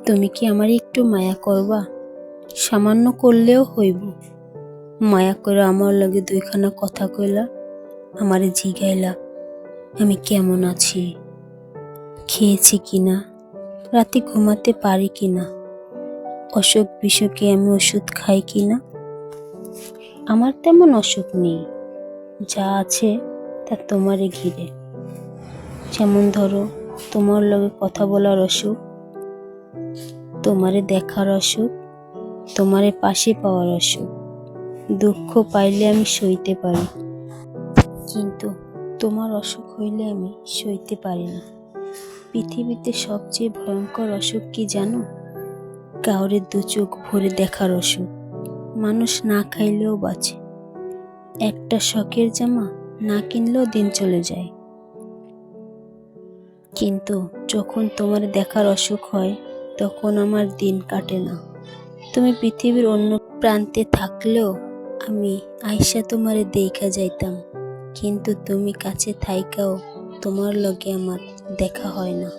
তুমি কি আমার একটু মায়া করবা? সামান্য করলেও হইব। মায়া করে আমার লগে দুইখানা কথা কইলা, আমারে জিগাইলা আমি কেমন আছি, খেয়েছি কিনা, রাতে ঘুমাতে পারি কিনা, অসুখ বিসুখে আমি ওষুধ খাই কিনা। আমার তেমন অসুখ নেই, যা আছে তা তোমারে ঘিরে। যেমন ধরো, তোমার লগে কথা বলার অসুখ, তোমারে দেখার অসুখ, তোমারে পাশে পাওয়ার অসুখ। দুঃখ পাইলে আমি সইতে পারি, কিন্তু তোমার অসুখ হইলে আমি সইতে পারি না। পৃথিবীতে সবচেয়ে ভয়ঙ্কর অসুখ কি জানো? কাউরে দু চোখ ভরে দেখার অসুখ। মানুষ না খাইলেও বাঁচে, একটা শখের জামা না কিনলেও দিন চলে যায়। কিন্তু যখন তোমার দেখার অসুখ হয়, তখন আমার দিন কাটে না। তুমি পৃথিবীর অন্য প্রান্তে থাকলেও আমি আইসা তোমারে দেইখা যাইতাম, কিন্তু তুমি কাছে থাইকাও তোমার লগে আমার দেখা হয় না।